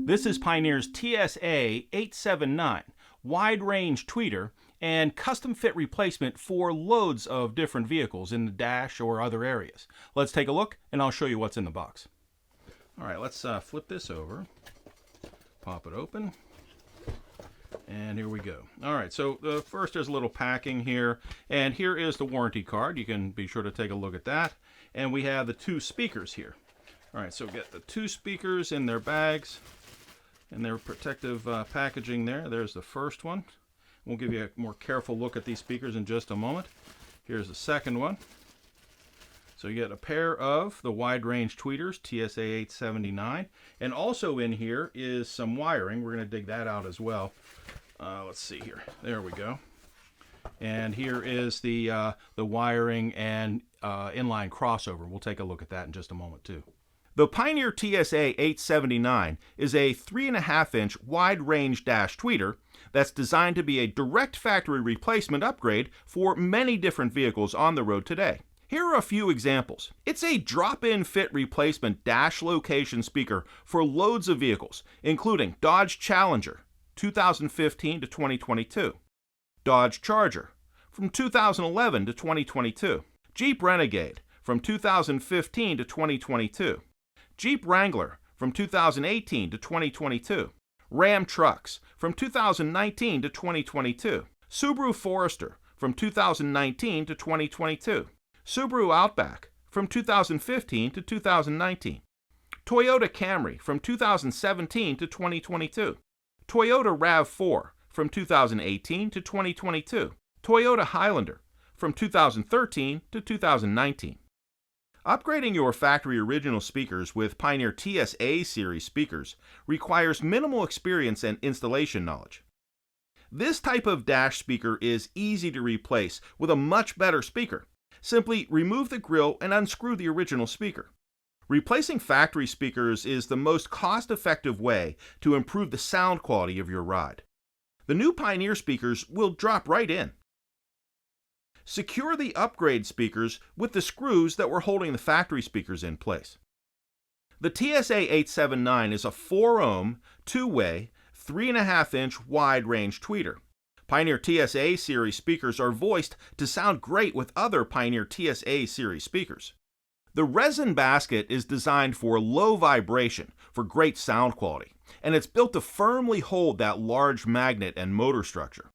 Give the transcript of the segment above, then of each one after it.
This is Pioneer's TS-A879 Wide Range Tweeter and custom fit replacement for loads of different vehicles in the dash or other areas. Let's take a look and I'll show you what's in the box. Alright, let's flip this over, pop it open, and here we go. Alright, so first there's a little packing here, and here is the warranty card. You can be sure to take a look at that. And we have the two speakers here. Alright, so get the two speakers in their bags and their protective packaging there. There's the first one. We'll give you a more careful look at these speakers in just a moment. Here's the second one. So you get a pair of the wide range tweeters, TS-A879, and also in here is some wiring. We're going to dig that out as well. Let's see here. There we go. And here is the wiring and inline crossover. We'll take a look at that in just a moment too. The Pioneer TS-A879 is a 3.5-inch wide range dash tweeter that's designed to be a direct factory replacement upgrade for many different vehicles on the road today. Here are a few examples. It's a drop-in fit replacement dash location speaker for loads of vehicles, including Dodge Challenger, 2015 to 2022, Dodge Charger, from 2011 to 2022, Jeep Renegade, from 2015 to 2022, Jeep Wrangler, from 2018 to 2022, Ram trucks, from 2019 to 2022, Subaru Forester, from 2019 to 2022, Subaru Outback, from 2015 to 2019, Toyota Camry, from 2017 to 2022, Toyota RAV4, from 2018 to 2022, Toyota Highlander, from 2013 to 2019. Upgrading your factory original speakers with Pioneer TS-A series speakers requires minimal experience and installation knowledge. This type of dash speaker is easy to replace with a much better speaker. Simply remove the grill and unscrew the original speaker. Replacing factory speakers is the most cost-effective way to improve the sound quality of your ride. The new Pioneer speakers will drop right in. Secure the upgrade speakers with the screws that were holding the factory speakers in place. The TS-A879 is a 4-ohm, 2-way, 3.5-inch wide range tweeter. Pioneer TS-A series speakers are voiced to sound great with other Pioneer TS-A series speakers. The resin basket is designed for low vibration for great sound quality, and it's built to firmly hold that large magnet and motor structure.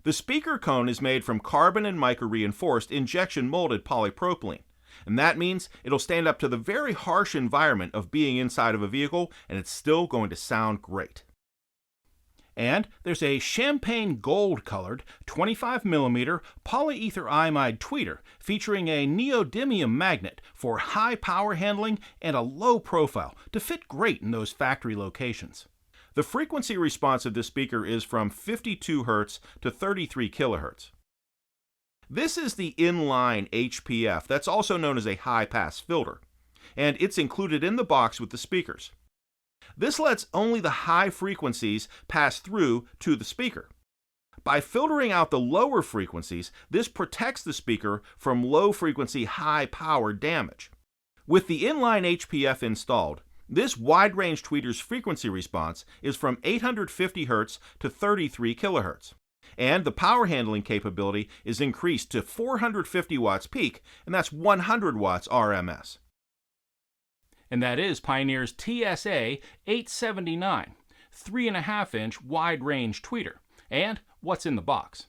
The speaker cone is made from carbon and micro-reinforced injection molded polypropylene, and that means it'll stand up to the very harsh environment of being inside of a vehicle, and it's still going to sound great. And there's a champagne gold colored 25mm polyether imide tweeter featuring a neodymium magnet for high power handling and a low profile to fit great in those factory locations. The frequency response of this speaker is from 52 Hz to 33 kHz. This is the inline HPF, that's also known as a high pass filter, and it's included in the box with the speakers. This lets only the high frequencies pass through to the speaker. By filtering out the lower frequencies, this protects the speaker from low-frequency, high-power damage. With the inline HPF installed, this wide-range tweeter's frequency response is from 850 Hz to 33 kHz, and the power handling capability is increased to 450 watts peak, and that's 100 watts RMS. And that is Pioneer's TS-A879 3.5-inch wide range tweeter. And what's in the box?